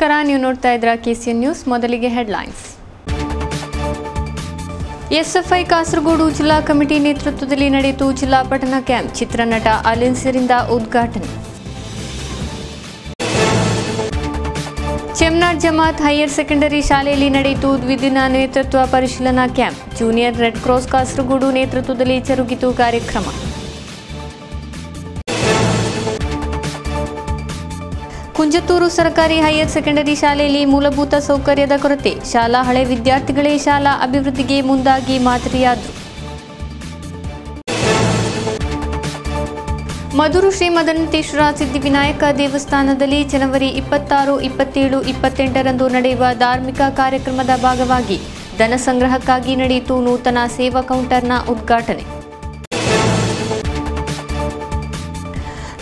ನಮಸ್ಕಾರ, ನೀವು ನೋಡ್ತಾ ಇದ್ದೀರಾ KCN ನ್ಯೂಸ್. ಮೊದಲಿಗೆ ಹೆಡ್ಲೈನ್ಸ್. ಎಸ್ಎಫ್ಐ ಕಾಸರಗೋಡು ಜಿಲ್ಲಾ ಕಮಿಟಿ ನೇತೃತ್ವದಲ್ಲಿ ನಡೆಯಿತು ಜಿಲ್ಲಾ ಪಠಣ ಕ್ಯಾಂಪ್. ಚಿತ್ರನಟ ಅಲೆನ್ಸಿಯರಿಂದ ಉದ್ಘಾಟನೆ. ಚೆಮ್ನಾಡ್ ಜಮಾತ್ ಹೈಯರ್ ಸೆಕೆಂಡರಿ ಶಾಲೆಯಲ್ಲಿ ನಡೆಯಿತು ದ್ವಿದಿನ ನೇತೃತ್ವ ಪರಿಶೀಲನಾ camp. Junior red cross Kasaragod ನೇತೃತ್ವದಲ್ಲಿ ಜರುಗಿತು ಕಾರ್ಯಕ್ರಮ. ಕುಂಜತ್ತೂರು ಸರ್ಕಾರಿ ಹೈಯರ್ ಸೆಕೆಂಡರಿ ಶಾಲೆಯಲ್ಲಿ ಮೂಲಭೂತ ಸೌಕರ್ಯದ ಕೊರತೆ. ಶಾಲಾ ಹಳೆ ವಿದ್ಯಾರ್ಥಿಗಳೇ ಶಾಲಾ ಅಭಿವೃದ್ಧಿಗೆ ಮುಂದಾಗಿ ಮಾದರಿಯಾದರು. ಮಧುರು ಶ್ರೀ ಮದನಂತೇಶ್ವರ ಸಿದ್ಧಿವಿನಾಯಕ ದೇವಸ್ಥಾನದಲ್ಲಿ ಜನವರಿ 26, 27, 28ರಂದು ನಡೆಯುವ ಧಾರ್ಮಿಕ ಕಾರ್ಯಕ್ರಮದ ಭಾಗವಾಗಿ ಧನ ಸಂಗ್ರಹಕ್ಕಾಗಿ ನಡೆಯಿತು ನೂತನ ಸೇವಾ ಕೌಂಟರ್ನ ಉದ್ಘಾಟನೆ.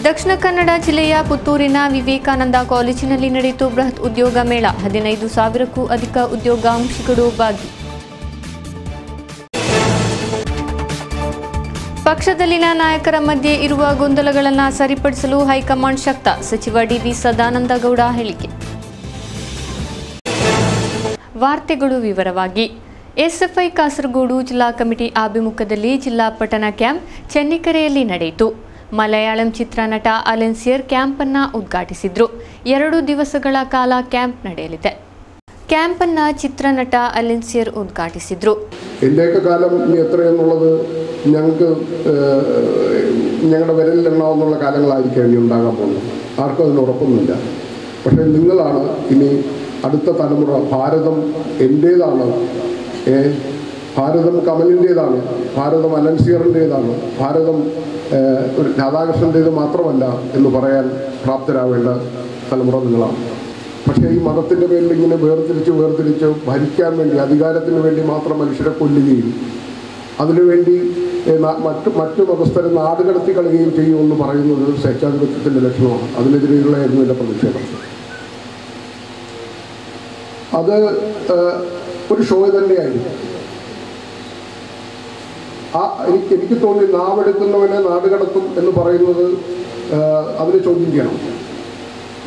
ದಕ್ಷಿಣ ಕನ್ನಡ ಜಿಲ್ಲೆಯ ಪುತ್ತೂರಿನ ವಿವೇಕಾನಂದ ಕಾಲೇಜಿನಲ್ಲಿ ನಡೆಯಿತು ಬೃಹತ್ ಉದ್ಯೋಗ ಮೇಳ. 15,000ಕ್ಕೂ ಅಧಿಕ ಉದ್ಯೋಗಾಕಾಂಕ್ಷಿಗಳು ಭಾಗಿ. ಪಕ್ಷದಲ್ಲಿನ ನಾಯಕರ ಮಧ್ಯೆ ಇರುವ ಗೊಂದಲಗಳನ್ನು ಸರಿಪಡಿಸಲು ಹೈಕಮಾಂಡ್ ಶಕ್ತ. ಸಚಿವ ಡಿವಿ ಸದಾನಂದಗೌಡ ಹೇಳಿಕೆ. ವಾರ್ತೆಗಳು ವಿವರವಾಗಿ. ಎಸ್ಎಫ್ಐ ಕಾಸರಗೋಡು ಜಿಲ್ಲಾ ಕಮಿಟಿ ಆಭಿಮುಖ್ಯದಲ್ಲಿ ಜಿಲ್ಲಾ ಪಠಣ ಕ್ಯಾಂಪ್ ಚೆನ್ನಿಕೆರೆಯಲ್ಲಿ ನಡೆಯಿತು. ಮಲಯಾಳಂ ಚಿತ್ರನಟ ಅಲೆನ್ಸಿಯರ್ ಕ್ಯಾಂಪ್ ಅನ್ನು ಉದ್ಘಾಟಿಸಿದ್ರು. 2 ದಿವಸಗಳ ಕಾಲ ക്യാമ്പ് ನಡೆಯಲಿದೆ. ക്യാമ്പ് ಅನ್ನು ಚಿತ್ರನಟ ಅಲೆನ್ಸಿಯರ್ ಉದ್ಘಾಟಿಸಿದ್ರು. ഇന്ത്യയൊക്കെ കാലം എത്രയെന്നുള്ളത് ഞങ്ങളുടെ വിരലിലെണ്ണാവുന്ന കാലങ്ങളായിരിക്കും ഇനി ഉണ്ടാകാൻ പോകുന്നത്. ആർക്കും അതിന് ഉറപ്പൊന്നുമില്ല. പക്ഷേ നിങ്ങളാണ് ഇനി അടുത്ത തലമുറ. ഭാരതം എൻ്റേതാണ്, ഭാരതം കമലിൻ്റേതാണ്, ഭാരതം അലൻസിയറിൻ്റേതാണ്, ഭാരതം ഒരു രാധാകൃഷ്ണൻ്റേത് മാത്രമല്ല എന്ന് പറയാൻ പ്രാപ്തരാവേണ്ട തലമുറ നിങ്ങളാണ്. പക്ഷേ ഈ മതത്തിൻ്റെ പേരിൽ ഇങ്ങനെ വേർതിരിച്ച് ഭരിക്കാൻ വേണ്ടി, അധികാരത്തിന് വേണ്ടി മാത്രം മനുഷ്യരെ കൊല്ലുകയും അതിനുവേണ്ടി മറ്റു മതസ്ഥരെ നാടുകടത്തി കളയുകയും ചെയ്യുമെന്ന് പറയുന്നത് സ്വേച്ഛാധിപത്യത്തിൻ്റെ ലക്ഷണമാണ്. അതിനെതിരെയുള്ളതായിരുന്നു എൻ്റെ പ്രതിഷേധം. അത് ഒരു ഷോ തന്നെയായിരുന്നു. എനിക്ക് തോന്നി നാവെടുക്കുന്നവനെ നാടുകടത്തും എന്ന് പറയുന്നത് അതിനെ ചോദ്യം ചെയ്യണം.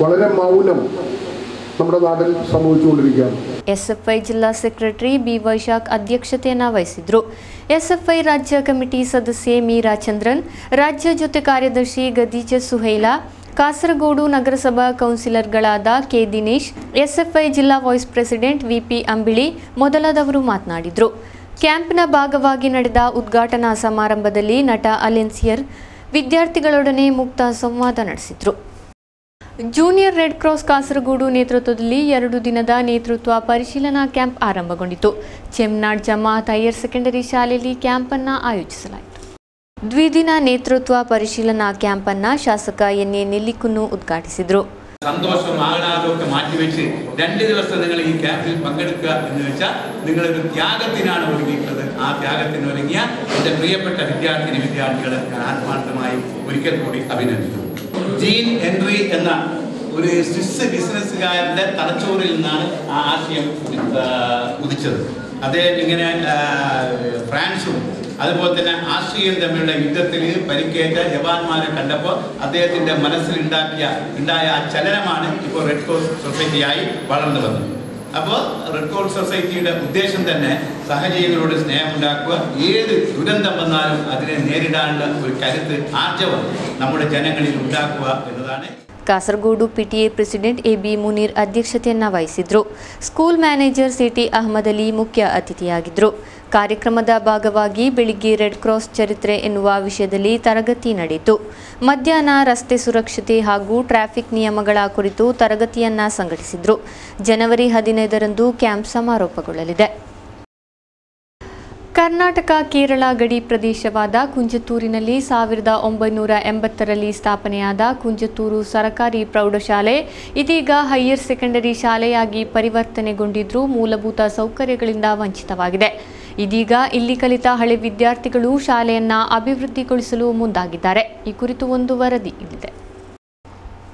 വളരെ മൗനം നമ്മുടെ നാട്ടിൽ സംഭവിച്ചുകൊണ്ടിരിക്കുകയാണ്. ಎಸ್ಎಫ್ಐ ಜಿಲ್ಲಾ ಸೆಕ್ರೆಟರಿ ಬಿ ವೈಶಾಖ್ ಅಧ್ಯಕ್ಷತೆಯನ್ನು ವಹಿಸಿದ್ರು. ಎಸ್ಎಫ್ಐ ರಾಜ್ಯ ಕಮಿಟಿ ಸದಸ್ಯೆ ಮೀರಾ ಚಂದ್ರನ್, ರಾಜ್ಯ ಜೊತೆ ಕಾರ್ಯದರ್ಶಿ ಗದೀಜ ಸುಹೈಲಾ, ಕಾಸರಗೋಡು ನಗರಸಭಾ ಕೌನ್ಸಿಲರ್ಗಳಾದ ಕೆ ದಿನೇಶ್, ಎಸ್ಎಫ್ಐ ಜಿಲ್ಲಾ ವೈಸ್ ಪ್ರೆಸಿಡೆಂಟ್ ವಿಪಿ ಅಂಬಿಳಿ ಮೊದಲಾದವರು ಮಾತನಾಡಿದರು. ಕ್ಯಾಂಪ್ನ ಭಾಗವಾಗಿ ನಡೆದ ಉದ್ಘಾಟನಾ ಸಮಾರಂಭದಲ್ಲಿ ನಟ ಅಲೆನ್ಸಿಯರ್ ವಿದ್ಯಾರ್ಥಿಗಳೊಡನೆ ಮುಕ್ತ ಸಂವಾದ ನಡೆಸಿದರು. ಜೂನಿಯರ್ ರೆಡ್ ಕ್ರಾಸ್ ಕಾಸರಗೋಡು ನೇತೃತ್ವದಲ್ಲಿ 2 ದಿನದ ನೇತೃತ್ವ ಪರಿಶೀಲನಾ ಕ್ಯಾಂಪ್ ಆರಂಭಗೊಂಡಿತು. ಚೆಮ್ನಾಡ್ ಜಮಾತ್ ಹೈಯರ್ ಸೆಕೆಂಡರಿ ಶಾಲೆಯಲ್ಲಿ ಕ್ಯಾಂಪ್ ಅನ್ನು ಆಯೋಜಿಸಲಾಯಿತು. ದ್ವಿದಿನ ನೇತೃತ್ವ ಪರಿಶೀಲನಾ ಕ್ಯಾಂಪ್ ಅನ್ನು ಶಾಸಕ ಎನ್.ಎ. ನೆಲ್ಲಿಕುನ್ನು ಉದ್ಘಾಟಿಸಿದರು. സന്തോഷം ആഹ്ലാദമൊക്കെ മാറ്റിവെച്ച് 2 ദിവസം നിങ്ങൾ ഈ ക്യാമ്പിൽ പങ്കെടുക്കുക എന്ന് വെച്ചാൽ നിങ്ങളൊരു ത്യാഗത്തിനാണ് ഒരുങ്ങിയിട്ടുള്ളത്. ആ ത്യാഗത്തിന് ഒരുങ്ങിയ എൻ്റെ പ്രിയപ്പെട്ട വിദ്യാർത്ഥികളെ ഞാൻ ആത്മാർത്ഥമായി ഒരിക്കൽ കൂടി അഭിനന്ദിക്കുന്നു. ജീൻ ഹെൻറി എന്ന ഒരു സ്വിസ് ബിസിനസ്സുകാരൻ്റെ തലച്ചോറിൽ നിന്നാണ് ആ ആശയം ഉദിച്ചത്. അദ്ദേഹം ഇങ്ങനെ ഫ്രാൻസും അതുപോലെ തന്നെ ആസ്ട്രിയയും തമ്മിലുള്ള യുദ്ധത്തിൽ പരിക്കേറ്റ ജവാന്മാരെ കണ്ടപ്പോൾ അദ്ദേഹത്തിൻ്റെ മനസ്സിലുണ്ടായ ആ ചലനമാണ് ഇപ്പോൾ റെഡ് ക്രോസ് സൊസൈറ്റിയായി വളർന്നു വന്നത്. അപ്പോൾ റെഡ് ക്രോസ് സൊസൈറ്റിയുടെ ഉദ്ദേശം തന്നെ സഹജീവികളോട് സ്നേഹമുണ്ടാക്കുക, ഏത് ദുരന്തം വന്നാലും അതിനെ നേരിടാനുള്ള ഒരു കരുത്ത്, ആർജവം നമ്മുടെ ജനങ്ങളിൽ ഉണ്ടാക്കുക എന്നതാണ്. Kasaragod PTA president A B Muneer ಅಧ್ಯಕ್ಷತೆಯನ್ನು ವಹಿಸಿದ್ರು. School manager C T Ahmed Ali ಮುಖ್ಯ ಅತಿಥಿಯಾಗಿದ್ದರು. ಕಾರ್ಯಕ್ರಮದ ಭಾಗವಾಗಿ ಬೆಳಿಗ್ಗೆ ರೆಡ್ ಕ್ರಾಸ್ ಚರಿತ್ರೆ ಎನ್ನುವ ವಿಷಯದಲ್ಲಿ ತರಗತಿ ನಡೆಯಿತು. ಮಧ್ಯಾಹ್ನ ರಸ್ತೆ ಸುರಕ್ಷತೆ ಹಾಗೂ ಟ್ರಾಫಿಕ್ ನಿಯಮಗಳ ಕುರಿತು ತರಗತಿಯನ್ನು ಸಂಘಟಿಸಿದ್ರು. ಜನವರಿ 15ರಂದು ಕ್ಯಾಂಪ್ ಸಮಾರೋಪಗೊಳ್ಳಲಿದೆ. ಕರ್ನಾಟಕ ಕೇರಳ ಗಡಿ ಪ್ರದೇಶವಾದ ಕುಂಜತ್ತೂರಿನಲ್ಲಿ 1980ರಲ್ಲಿ ಸ್ಥಾಪನೆಯಾದ ಕುಂಜತ್ತೂರು ಸರಕಾರಿ ಪ್ರೌಢಶಾಲೆ ಇದೀಗ ಹೈಯರ್ ಸೆಕೆಂಡರಿ ಶಾಲೆಯಾಗಿ ಪರಿವರ್ತನೆಗೊಂಡಿದ್ದರೂ ಮೂಲಭೂತ ಸೌಕರ್ಯಗಳಿಂದ ವಂಚಿತವಾಗಿದೆ. ಇದೀಗ ಇಲ್ಲಿ ಕಲಿತ ಹಳೆ ವಿದ್ಯಾರ್ಥಿಗಳು ಶಾಲೆಯನ್ನು ಅಭಿವೃದ್ಧಿಗೊಳಿಸಲು ಮುಂದಾಗಿದ್ದಾರೆ. ಈ ಕುರಿತು ಒಂದು ವರದಿ ಇಲ್ಲಿದೆ.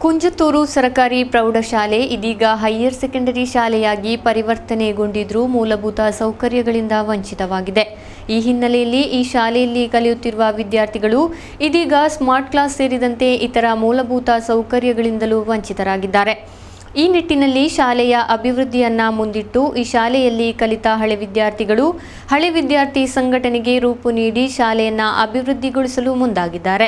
ಕುಂಜತ್ತೂರು ಸರಕಾರಿ ಪ್ರೌಢಶಾಲೆ ಇದೀಗ ಹೈಯರ್ ಸೆಕೆಂಡರಿ ಶಾಲೆಯಾಗಿ ಪರಿವರ್ತನೆಗೊಂಡಿದ್ದರೂ ಮೂಲಭೂತ ಸೌಕರ್ಯಗಳಿಂದ ವಂಚಿತವಾಗಿದೆ. ಈ ಹಿನ್ನೆಲೆಯಲ್ಲಿ ಈ ಶಾಲೆಯಲ್ಲಿ ಕಲಿಯುತ್ತಿರುವ ವಿದ್ಯಾರ್ಥಿಗಳು ಇದೀಗ ಸ್ಮಾರ್ಟ್ ಕ್ಲಾಸ್ ಸೇರಿದಂತೆ ಇತರ ಮೂಲಭೂತ ಸೌಕರ್ಯಗಳಿಂದಲೂ ವಂಚಿತರಾಗಿದ್ದಾರೆ. ಈ ನಿಟ್ಟಿನಲ್ಲಿ ಶಾಲೆಯ ಅಭಿವೃದ್ಧಿಯನ್ನ ಮುಂದಿಟ್ಟು ಈ ಶಾಲೆಯಲ್ಲಿ ಕಲಿತ ಹಳೆ ವಿದ್ಯಾರ್ಥಿಗಳು ಹಳೆ ವಿದ್ಯಾರ್ಥಿ ಸಂಘಟನೆಗೆ ರೂಪು ನೀಡಿ ಶಾಲೆಯನ್ನ ಅಭಿವೃದ್ಧಿಗೊಳಿಸಲು ಮುಂದಾಗಿದ್ದಾರೆ.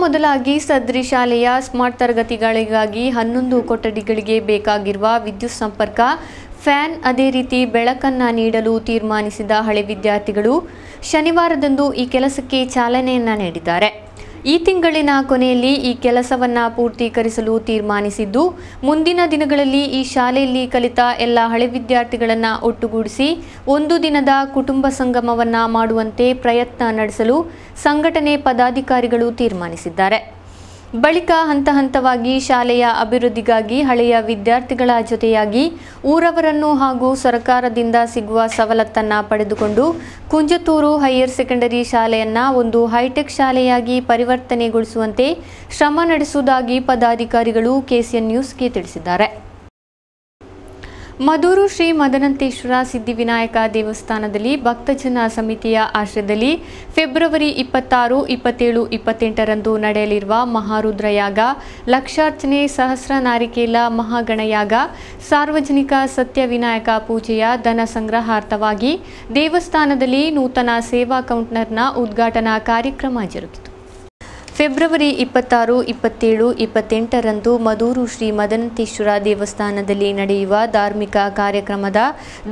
ಮೊದಲಾಗಿ ಸದ್ರಿ ಶಾಲೆಯ ಸ್ಮಾರ್ಟ್ ತರಗತಿಗಳಿಗಾಗಿ 11 ಕೊಠಡಿಗಳಿಗೆ ಬೇಕಾಗಿರುವ ವಿದ್ಯುತ್ ಸಂಪರ್ಕ, ಫ್ಯಾನ್, ಅದೇ ರೀತಿ ಬೆಳಕನ್ನು ನೀಡಲು ತೀರ್ಮಾನಿಸಿದ ಹಳೆ ವಿದ್ಯಾರ್ಥಿಗಳು ಶನಿವಾರದಂದು ಈ ಕೆಲಸಕ್ಕೆ ಚಾಲನೆಯನ್ನ ನೀಡಿದ್ದಾರೆ. ಈ ತಿಂಗಳಿನ ಕೊನೆಯಲ್ಲಿ ಈ ಕೆಲಸವನ್ನು ಪೂರ್ತೀಕರಿಸಲು ತೀರ್ಮಾನಿಸಿದ್ದು, ಮುಂದಿನ ದಿನಗಳಲ್ಲಿ ಈ ಶಾಲೆಯಲ್ಲಿ ಕಲಿತ ಎಲ್ಲ ಹಳೆ ವಿದ್ಯಾರ್ಥಿಗಳನ್ನು ಒಟ್ಟುಗೂಡಿಸಿ ಒಂದು ದಿನದ ಕುಟುಂಬ ಸಂಗಮವನ್ನು ಮಾಡುವಂತೆ ಪ್ರಯತ್ನ ನಡೆಸಲು ಸಂಘಟನೆ ಪದಾಧಿಕಾರಿಗಳು ತೀರ್ಮಾನಿಸಿದ್ದಾರೆ. ಬಳಿಕ ಹಂತವಾಗಿ ಶಾಲೆಯ ಅಭಿವೃದ್ಧಿಗಾಗಿ ಹಳೆಯ ವಿದ್ಯಾರ್ಥಿಗಳ ಜೊತೆಯಾಗಿ ಊರವರನ್ನು ಹಾಗೂ ಸರ್ಕಾರದಿಂದ ಸಿಗುವ ಸವಲತ್ತನ್ನು ಪಡೆದುಕೊಂಡು ಕುಂಜತೂರು ಹೈಯರ್ ಸೆಕೆಂಡರಿ ಶಾಲೆಯನ್ನು ಒಂದು ಹೈಟೆಕ್ ಶಾಲೆಯಾಗಿ ಪರಿವರ್ತನೆಗೊಳಿಸುವಂತೆ ಶ್ರಮ ನಡೆಸುವುದಾಗಿ ಪದಾಧಿಕಾರಿಗಳು KCN ನ್ಯೂಸ್ಗೆ ತಿಳಿಸಿದ್ದಾರೆ. ಮದೂರು ಶ್ರೀ ಮದನಂತೇಶ್ವರ ಸಿದ್ಧಿವಿನಾಯಕ ದೇವಸ್ಥಾನದಲ್ಲಿ ಭಕ್ತಜನ ಸಮಿತಿಯ ಆಶ್ರಯದಲ್ಲಿ ಫೆಬ್ರವರಿ 26, 27, 28ರಂದು ನಡೆಯಲಿರುವ ಮಹಾರುದ್ರಯಾಗ, ಲಕ್ಷಾರ್ಚನೆ, ಸಹಸ್ರ ನಾರಿಕೇಲ ಮಹಾಗಣಯಾಗ, ಸಾರ್ವಜನಿಕ ಸತ್ಯವಿನಾಯಕ ಪೂಜೆಯ ಧನ ಸಂಗ್ರಹಾರ್ಥವಾಗಿ ದೇವಸ್ಥಾನದಲ್ಲಿ ನೂತನ ಸೇವಾ ಕೌಂಟರ್ನ ಉದ್ಘಾಟನಾ ಕಾರ್ಯಕ್ರಮ ಜರುಗಿತು. ಫೆಬ್ರವರಿ 26, 27, 28ರಂದು ಮದೂರು ಶ್ರೀ ಮದನಂತೇಶ್ವರ ದೇವಸ್ಥಾನದಲ್ಲಿ ನಡೆಯುವ ಧಾರ್ಮಿಕ ಕಾರ್ಯಕ್ರಮದ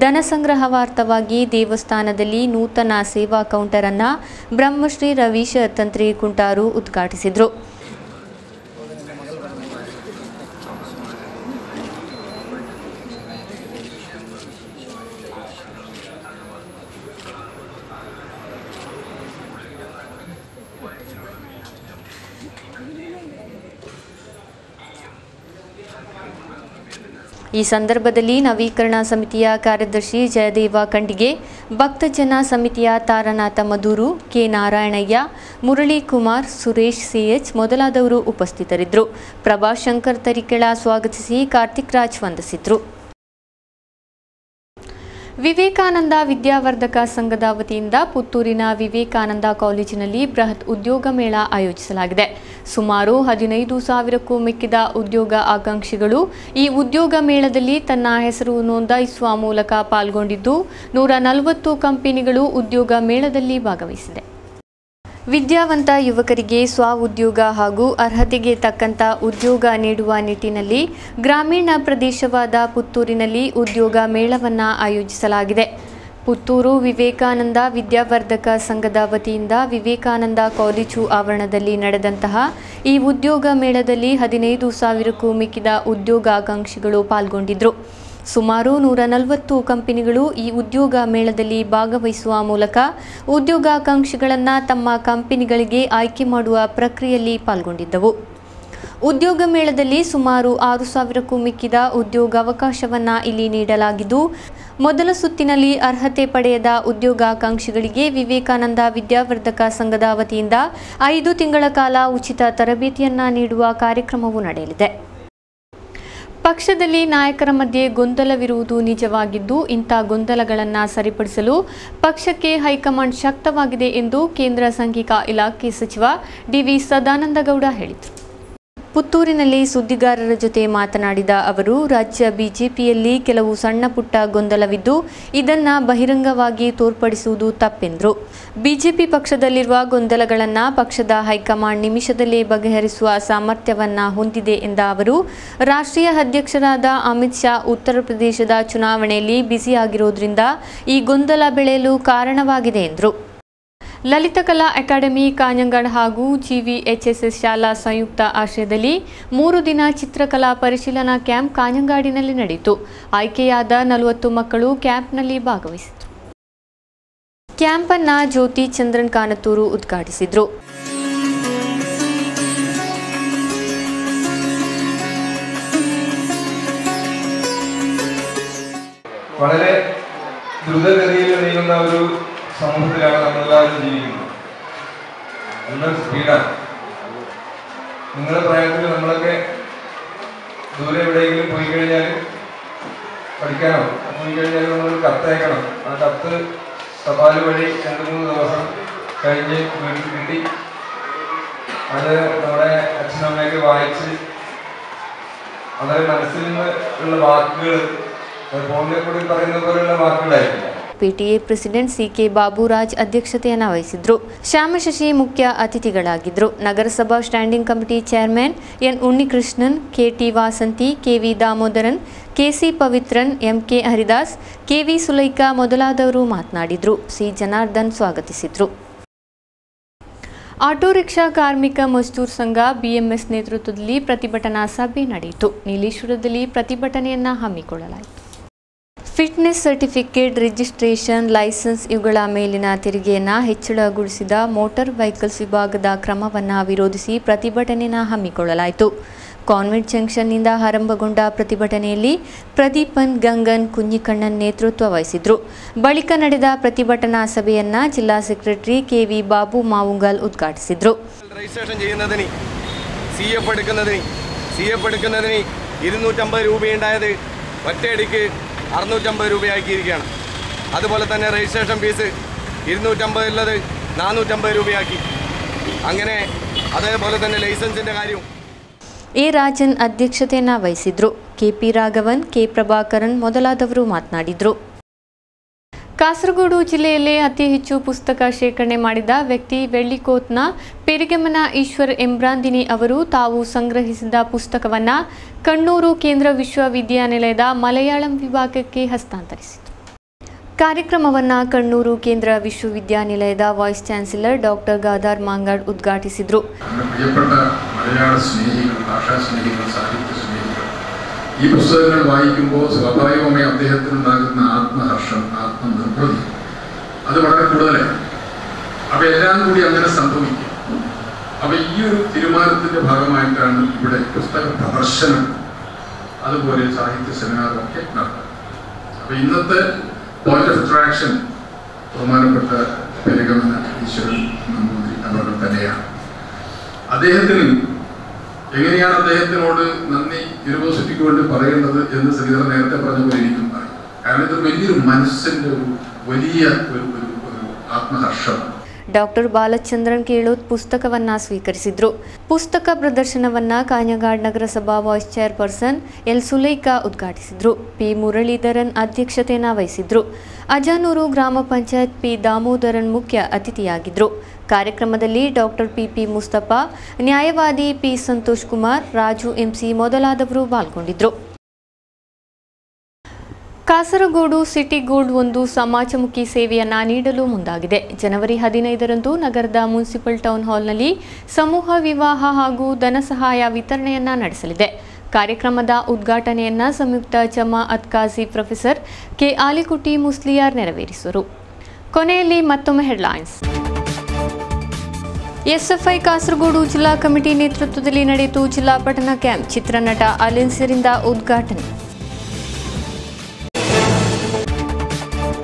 ಧನ ಸಂಗ್ರಹಾರ್ಥವಾಗಿ ದೇವಸ್ಥಾನದಲ್ಲಿ ನೂತನ ಸೇವಾ ಕೌಂಟರ್ ಅನ್ನು ಬ್ರಹ್ಮಶ್ರೀ ರವೀಶ ತಂತ್ರಿ ಕುಂಟಾರು ಉದ್ಘಾಟಿಸಿದರು. ಈ ಸಂದರ್ಭದಲ್ಲಿ ನವೀಕರಣ ಸಮಿತಿಯ ಕಾರ್ಯದರ್ಶಿ ಜಯದೇವ ಕಂಡಿಗೆ, ಭಕ್ತಜನ ಸಮಿತಿಯ ತಾರನಾಥ ಮಧೂರು, ಕೆ ನಾರಾಯಣಯ್ಯ, ಮುರಳಿ ಕುಮಾರ್, ಸುರೇಶ್ CH ಮೊದಲಾದವರು ಉಪಸ್ಥಿತರಿದ್ದರು. ಪ್ರಭಾಶಂಕರ್ ತರಿಕೆಳ ಸ್ವಾಗತಿಸಿ ಕಾರ್ತಿಕ್ ರಾಜ್ ವಂದಿಸಿದರು. ವಿವೇಕಾನಂದ ವಿದ್ಯಾವರ್ಧಕ ಸಂಘದ ವತಿಯಿಂದ ಪುತ್ತೂರಿನ ವಿವೇಕಾನಂದ ಕಾಲೇಜಿನಲ್ಲಿ ಬೃಹತ್ ಉದ್ಯೋಗ ಮೇಳ ಆಯೋಜಿಸಲಾಗಿದೆ. ಸುಮಾರು 15,000ಕ್ಕೂ ಮಿಕ್ಕಿದ ಉದ್ಯೋಗ ಆಕಾಂಕ್ಷಿಗಳು ಈ ಉದ್ಯೋಗ ಮೇಳದಲ್ಲಿ ತನ್ನ ಹೆಸರು ನೋಂದಾಯಿಸುವ ಮೂಲಕ ಪಾಲ್ಗೊಂಡಿದ್ದು 140 ಕಂಪನಿಗಳು ಉದ್ಯೋಗ ಮೇಳದಲ್ಲಿ ಭಾಗವಹಿಸಿದೆ. ವಿದ್ಯಾವಂತ ಯುವಕರಿಗೆ ಸ್ವ-ಉದ್ಯೋಗ ಹಾಗೂ ಅರ್ಹತೆಗೆ ತಕ್ಕಂಥ ಉದ್ಯೋಗ ನೀಡುವ ನಿಟ್ಟಿನಲ್ಲಿ ಗ್ರಾಮೀಣ ಪ್ರದೇಶವಾದ ಪುತ್ತೂರಿನಲ್ಲಿ ಉದ್ಯೋಗ ಮೇಳವನ್ನು ಆಯೋಜಿಸಲಾಗಿದೆ. ಪುತ್ತೂರು ವಿವೇಕಾನಂದ ವಿದ್ಯಾವರ್ಧಕ ಸಂಘದ ವತಿಯಿಂದ ವಿವೇಕಾನಂದ ಕಾಲೇಜು ಆವರಣದಲ್ಲಿ ನಡೆದಂತಹ ಈ ಉದ್ಯೋಗ ಮೇಳದಲ್ಲಿ 15,000ಕ್ಕೂ ಮಿಕ್ಕಿದ ಉದ್ಯೋಗಾಕಾಂಕ್ಷಿಗಳು ಪಾಲ್ಗೊಂಡಿದ್ದರು. ಸುಮಾರು 140 ಕಂಪನಿಗಳು ಈ ಉದ್ಯೋಗ ಮೇಳದಲ್ಲಿ ಭಾಗವಹಿಸುವ ಮೂಲಕ ಉದ್ಯೋಗಾಕಾಂಕ್ಷಿಗಳನ್ನು ತಮ್ಮ ಕಂಪನಿಗಳಿಗೆ ಆಯ್ಕೆ ಮಾಡುವ ಪ್ರಕ್ರಿಯೆಯಲ್ಲಿ ಪಾಲ್ಗೊಂಡಿದ್ದವು. ಉದ್ಯೋಗ ಮೇಳದಲ್ಲಿ ಸುಮಾರು 6,000ಕ್ಕೂ ಮಿಕ್ಕಿದ ಉದ್ಯೋಗಾವಕಾಶವನ್ನು ಇಲ್ಲಿ ನೀಡಲಾಗಿದ್ದು, ಮೊದಲ ಸುತ್ತಿನಲ್ಲಿ ಅರ್ಹತೆ ಪಡೆಯದ ಉದ್ಯೋಗಾಕಾಂಕ್ಷಿಗಳಿಗೆ ವಿವೇಕಾನಂದ ವಿದ್ಯಾವರ್ಧಕ ಸಂಘದ ವತಿಯಿಂದ 5 ತಿಂಗಳ ಕಾಲ ಉಚಿತ ತರಬೇತಿಯನ್ನು ನೀಡುವ ಕಾರ್ಯಕ್ರಮವು ನಡೆಯಲಿದೆ. ಪಕ್ಷದಲ್ಲಿ ನಾಯಕರ ಮಧ್ಯೆ ಗೊಂದಲವಿರುವುದು ನಿಜವಾಗಿದ್ದು, ಇಂಥ ಗೊಂದಲಗಳನ್ನು ಸರಿಪಡಿಸಲು ಪಕ್ಷಕ್ಕೆ ಹೈಕಮಾಂಡ್ ಶಕ್ತವಾಗಿದೆ ಎಂದು ಕೇಂದ್ರ ಸಂಘಿಕ ಇಲಾಖೆ ಸಚಿವ DV ಸದಾನಂದಗೌಡ ಹೇಳಿದರು. ಪುತ್ತೂರಿನಲ್ಲಿ ಸುದ್ದಿಗಾರರ ಜೊತೆ ಮಾತನಾಡಿದ ಅವರು, ರಾಜ್ಯ ಬಿಜೆಪಿಯಲ್ಲಿ ಕೆಲವು ಸಣ್ಣ ಪುಟ್ಟ ಗೊಂದಲವಿದ್ದು ಇದನ್ನು ಬಹಿರಂಗವಾಗಿ ತೋರ್ಪಡಿಸುವುದು ತಪ್ಪೆಂದರು. ಬಿಜೆಪಿ ಪಕ್ಷದಲ್ಲಿರುವ ಗೊಂದಲಗಳನ್ನು ಪಕ್ಷದ ಹೈಕಮಾಂಡ್ ನಿಮಿಷದಲ್ಲೇ ಬಗೆಹರಿಸುವ ಸಾಮರ್ಥ್ಯವನ್ನು ಹೊಂದಿದೆ ಎಂದ ಅವರು, ರಾಷ್ಟ್ರೀಯ ಅಧ್ಯಕ್ಷರಾದ ಅಮಿತ್ ಶಾ ಉತ್ತರ ಪ್ರದೇಶದ ಚುನಾವಣೆಯಲ್ಲಿ ಬ್ಯುಸಿಯಾಗಿರೋದ್ರಿಂದ ಈ ಗೊಂದಲ ಬೆಳೆಯಲು ಕಾರಣವಾಗಿದೆ ಎಂದರು. ಲಲಿತಕಲಾ ಅಕಾಡೆಮಿ ಕಾಞಂಗಾಡ್ ಹಾಗೂ GVHSS ಶಾಲಾ ಸಂಯುಕ್ತ ಆಶ್ರಯದಲ್ಲಿ 3 ದಿನ ಚಿತ್ರಕಲಾ ಪರಿಶೀಲನಾ ಕ್ಯಾಂಪ್ ಕಾಞಂಗಾಡಿನಲ್ಲಿ ನಡೆಯಿತು. ಆಯ್ಕೆಯಾದ 40 ಮಕ್ಕಳು ಕ್ಯಾಂಪ್ನಲ್ಲಿ ಭಾಗವಹಿಸಿದರು. ಕ್ಯಾಂಪ್ ಅನ್ನು ಜ್ಯೋತಿ ಚಂದ್ರನ್ ಕಾನತೂರು ಉದ್ಘಾಟಿಸಿದರು. വളരെ ദ്രുതഗതിയിൽ നീങ്ങുന്ന ഒരു സമൂഹത്തിലാണ് നമ്മളെല്ലാവരും ജീവിക്കുന്നത്. നല്ല സ്പീഡാണ്. നിങ്ങളുടെ പ്രായത്തിൽ നമ്മളൊക്കെ ദൂരെ എവിടെയെങ്കിലും പോയി കഴിഞ്ഞാൽ പഠിക്കാനോ പോയി കഴിഞ്ഞാൽ നമ്മൾ കത്തയക്കണം. ആ കത്ത് തപാൽ വഴി 2-3 ദിവസം കഴിഞ്ഞ് വീട്ടിൽ കിട്ടി അത് നമ്മുടെ അച്ഛനമ്മയൊക്കെ വായിച്ച് വളരെ മനസ്സിൽ നിന്ന് ഉള്ള വാക്കുകൾ ഫോണിനെ കൂടി പറയുന്ന പോലെയുള്ള വാക്കുകളായിരിക്കില്ല. PTA ಪ್ರೆಸಿಡೆಂಟ್ CK ಬಾಬುರಾಜ್ ಅಧ್ಯಕ್ಷತೆಯನ್ನು ವಹಿಸಿದ್ರು. ಶ್ಯಾಮಶಶಿ ಮುಖ್ಯ ಅತಿಥಿಗಳಾಗಿದ್ದರು. ನಗರಸಭಾ standing committee chairman N Unnikrishnan, KT Vasanthi, KV Damodaran, KC Pavithran, MK Haridas, KV ಸುಲೈಕಾ ಮೊದಲಾದವರು ಮಾತನಾಡಿದರು. C ಜನಾರ್ದನ್ ಸ್ವಾಗತಿಸಿದರು. ಆಟೋ ರಿಕ್ಷಾ ಕಾರ್ಮಿಕ ಮಜ್ದೂರ್ ಸಂಘ BMS ನೇತೃತ್ವದಲ್ಲಿ ಪ್ರತಿಭಟನಾ ಸಭೆ ನಡೆಯಿತು. ನೀಲೇಶ್ವರದಲ್ಲಿ ಪ್ರತಿಭಟನೆಯನ್ನು ಹಮ್ಮಿಕೊಳ್ಳಲಾಯಿತು. ಫಿಟ್ನೆಸ್ ಸರ್ಟಿಫಿಕೇಟ್, ರಿಜಿಸ್ಟ್ರೇಷನ್, ಲೈಸೆನ್ಸ್ ಇವುಗಳ ಮೇಲಿನ ತೆರಿಗೆಯನ್ನು ಹೆಚ್ಚಳಗೊಳಿಸಿದ ಮೋಟಾರ್ ವೆಹಿಕಲ್ಸ್ ವಿಭಾಗದ ಕ್ರಮವನ್ನು ವಿರೋಧಿಸಿ ಪ್ರತಿಭಟನೆಯನ್ನು ಹಮ್ಮಿಕೊಳ್ಳಲಾಯಿತು. ಕಾನ್ವೆಂಟ್ ಜಂಕ್ಷನ್ನಿಂದ ಆರಂಭಗೊಂಡ ಪ್ರತಿಭಟನೆಯಲ್ಲಿ ಪ್ರದೀಪನ್, ಗಂಗನ್, ಕುഞ്ഞിക്കണ്ണನ್ ನೇತೃತ್ವ ವಹಿಸಿದ್ರು. ಬಳಿಕ ನಡೆದ ಪ್ರತಿಭಟನಾ ಸಭೆಯನ್ನು ಜಿಲ್ಲಾ ಸೆಕ್ರೆಟರಿ KV ಬಾಬು ಮಾವುಂಗಲ್ ಉದ್ಘಾಟಿಸಿದರು. രജിസ്ട്രേഷൻ ചെയ്യുന്നതിന് CF എടുക്കുന്നതിന് 250 രൂപയുണ്ടായത് ഒറ്റയടിക്ക് 650 രൂപയാക്കിയിരിക്കുകയാണ്. അതുപോലെ തന്നെ രജിസ്ട്രേഷൻ ഫീസ് 250 ഉള്ളത് 450 രൂപയാക്കി. അങ്ങനെ അതേപോലെ തന്നെ ലൈസൻസിൻ്റെ കാര്യവും A ರಾಜನ್ ಅಧ್ಯಕ್ಷತೆಯನ್ನು ವಹಿಸಿದ್ರು. KP ರಾಘವನ್, K ಪ್ರಭಾಕರನ್ ಮೊದಲಾದವರು ಮಾತನಾಡಿದರು. ಕಾಸರಗೋಡು ಜಿಲ್ಲೆಯಲ್ಲೇ ಅತಿ ಹೆಚ್ಚು ಪುಸ್ತಕ ಶೇಖರಣೆ ಮಾಡಿದ ವ್ಯಕ್ತಿ ವೆಳ್ಳಿಕೋತ್ನ ಪೆರಿಗಮನ ಈಶ್ವರ್ ಎಂಬ್ರಾಂದಿನಿ ಅವರು ತಾವು ಸಂಗ್ರಹಿಸಿದ ಪುಸ್ತಕವನ್ನು ಕಣ್ಣೂರು ಕೇಂದ್ರ ವಿಶ್ವವಿದ್ಯಾನಿಲಯದ ಮಲಯಾಳಂ ವಿಭಾಗಕ್ಕೆ ಹಸ್ತಾಂತರಿಸಿದರು. ಕಾರ್ಯಕ್ರಮವನ್ನು ಕಣ್ಣೂರು ಕೇಂದ್ರ ವಿಶ್ವವಿದ್ಯಾನಿಲಯದ ವೈಸ್ ಚಾನ್ಸಲರ್ ಡಾಕ್ಟರ್ ಗಾದಾರ್ ಮಾಂಗಾಡ್ ಉದ್ಘಾಟಿಸಿದರು. ഈ പുസ്തകങ്ങൾ വായിക്കുമ്പോൾ സ്വാഭാവികമായി അദ്ദേഹത്തിനുണ്ടാകുന്ന ആത്മഹർഷം, ആത്മനിർവൃതി അത് വളരെ കൂടുതലാണ്. അപ്പോൾ എല്ലാം കൂടി അങ്ങനെ സംഭവിക്കും. അപ്പോൾ ഈ ഒരു തീരുമാനത്തിൻ്റെ ഭാഗമായിട്ടാണ് ഇവിടെ പുസ്തക പ്രദർശനം അതുപോലെ സാഹിത്യ സെമിനാറൊക്കെ നടത്തുന്നത്. അപ്പോൾ ഇന്നത്തെ പോയിന്റ് ഓഫ് അട്രാക്ഷൻ ബഹുമാനപ്പെട്ട പെരിഗമന ഈശ്വരൻ നമ്പൂതിരി അവർ തന്നെയാണ്. അദ്ദേഹത്തിന് എങ്ങനെയാണ് അദ്ദേഹത്തിനോട് നന്ദി യൂണിവേഴ്സിറ്റിക്ക് വേണ്ടി പറയേണ്ടത് എന്ന് ശ്രീധരൻ നേരത്തെ പറഞ്ഞ പോലെ എനിക്കും പറയും. കാരണം ഇത് വലിയൊരു മനസ്സിൻ്റെ ഒരു വലിയ ഒരു ಆತ್ಮಹರ್ಷ. ಡಾಕ್ಟರ್ ಬಾಲಚಂದ್ರನ್ ಕೇಳೋತ್ ಪುಸ್ತಕವನ್ನು ಸ್ವೀಕರಿಸಿದರು. ಪುಸ್ತಕ ಪ್ರದರ್ಶನವನ್ನು ಕಾಞಗಾಡ್ ನಗರಸಭಾ ವೈಸ್ ಚೇರ್ಪರ್ಸನ್ ಎಲ್ ಸುಲೈಕಾ ಉದ್ಘಾಟಿಸಿದರು. ಪಿ ಮುರಳೀಧರನ್ ಅಧ್ಯಕ್ಷತೆಯನ್ನು ವಹಿಸಿದರು. ಅಜಾನೂರು ಗ್ರಾಮ ಪಂಚಾಯತ್ ಪಿ ದಾಮೋದರನ್ ಮುಖ್ಯ ಅತಿಥಿಯಾಗಿದ್ದರು. ಕಾರ್ಯಕ್ರಮದಲ್ಲಿ ಡಾಕ್ಟರ್ PP ಮುಸ್ತಫಾ, ನ್ಯಾಯವಾದಿ P ಸಂತೋಷ್ ಕುಮಾರ್, ರಾಜು MC ಮೊದಲಾದವರು ಪಾಲ್ಗೊಂಡಿದ್ದರು. ಕಾಸರಗೋಡು ಸಿಟಿ ಗೋಲ್ಡ್ ಒಂದು ಸಮಾಜಮುಖಿ ಸೇವೆಯನ್ನು ನೀಡಲು ಮುಂದಾಗಿದೆ. ಜನವರಿ 15ರಂದು ನಗರದ ಮುನ್ಸಿಪಲ್ ಟೌನ್ ಹಾಲ್ನಲ್ಲಿ ಸಮೂಹ ವಿವಾಹ ಹಾಗೂ ಧನ ಸಹಾಯ ವಿತರಣೆಯನ್ನು ನಡೆಸಲಿದೆ. ಕಾರ್ಯಕ್ರಮದ ಉದ್ಘಾಟನೆಯನ್ನು ಸಂಯುಕ್ತ ಜಮಾಅತ್ ಕಾಜಿ ಪ್ರೊಫೆಸರ್ K ಆಲಿಕುಟಿ ಮುಸ್ಲಿಯಾರ್ ನೆರವೇರಿಸಿದರು. ಕೊನೆಯಲ್ಲಿ ಮತ್ತೊಮ್ಮೆ ಹೆಡ್ಲೈನ್ಸ್. SFI ಕಾಸರಗೋಡು ಜಿಲ್ಲಾ ಕಮಿಟಿ ನೇತೃತ್ವದಲ್ಲಿ ನಡೆಯಿತು ಜಿಲ್ಲಾ ಪಠಣ ಕ್ಯಾಂಪ್. ಚಿತ್ರನಟ ಅಲಿನ್ಸರಿಂದ ಉದ್ಘಾಟನೆ.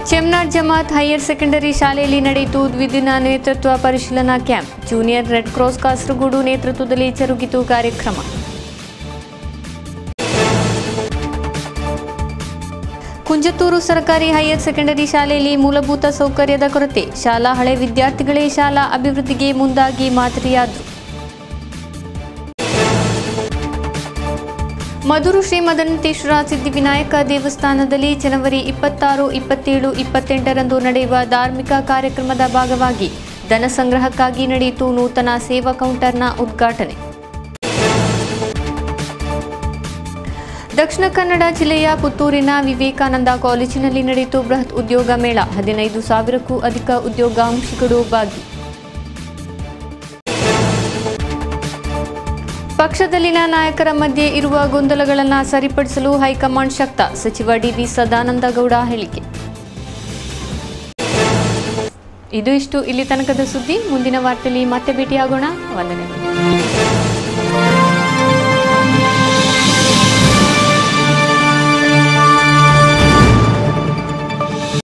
ಚೆಮ್ನಾಡ್ ಜಮಾತ್ ಹೈಯರ್ ಸೆಕೆಂಡರಿ ಶಾಲೆಯಲ್ಲಿ ನಡೆಯಿತು ದ್ವಿದಿನ ನೇತೃತ್ವ ಪರಿಶೀಲನಾ camp. Junior red cross Kasaragod ನೇತೃತ್ವದಲ್ಲಿ ಜರುಗಿತು ಕಾರ್ಯಕ್ರಮ. ಕುಂಜತ್ತೂರು ಸರ್ಕಾರಿ ಹೈಯರ್ ಸೆಕೆಂಡರಿ ಶಾಲೆಯಲ್ಲಿ ಮೂಲಭೂತ ಸೌಕರ್ಯದ ಕೊರತೆ. ಶಾಲಾ ಹಳೆ ವಿದ್ಯಾರ್ಥಿಗಳೇ ಶಾಲಾ ಅಭಿವೃದ್ಧಿಗೆ ಮುಂದಾಗಿ ಮಾದರಿಯಾದರು. ಮಧುರು ಶ್ರೀ ಮದನಂತೇಶ್ವರ ಸಿದ್ಧಿವಿನಾಯಕ ದೇವಸ್ಥಾನದಲ್ಲಿ ಜನವರಿ 26, 27, 28ರಂದು ನಡೆಯುವ ಧಾರ್ಮಿಕ ಕಾರ್ಯಕ್ರಮದ ಭಾಗವಾಗಿ ಧನ ಸಂಗ್ರಹಕ್ಕಾಗಿ ನಡೆಯಿತು ನೂತನ ಸೇವಾ ಕೌಂಟರ್ನ ಉದ್ಘಾಟನೆ. ದಕ್ಷಿಣ ಕನ್ನಡ ಜಿಲ್ಲೆಯ ಪುತ್ತೂರಿನ ವಿವೇಕಾನಂದ ಕಾಲೇಜಿನಲ್ಲಿ ನಡೆಯಿತು ಬೃಹತ್ ಉದ್ಯೋಗ ಮೇಳ. 15,000ಕ್ಕೂ ಅಧಿಕ ಉದ್ಯೋಗಾಕಾಂಕ್ಷಿಗಳು ಭಾಗಿ. ಪಕ್ಷದಲ್ಲಿನ ನಾಯಕರ ಮಧ್ಯೆ ಇರುವ ಗೊಂದಲಗಳನ್ನು ಸರಿಪಡಿಸಲು ಹೈಕಮಾಂಡ್ ಶಕ್ತ. ಸಚಿವ DV ಸದಾನಂದಗೌಡ ಹೇಳಿಕೆ. ಇದು ಇಷ್ಟು ಇಲ್ಲಿ ತನಕದ ಸುದ್ದಿ. ಮುಂದಿನ ವಾರ್ತೆಯಲ್ಲಿ ಮತ್ತೆ ಭೇಟಿಯಾಗೋಣ. ವಂದನೆಗಳು.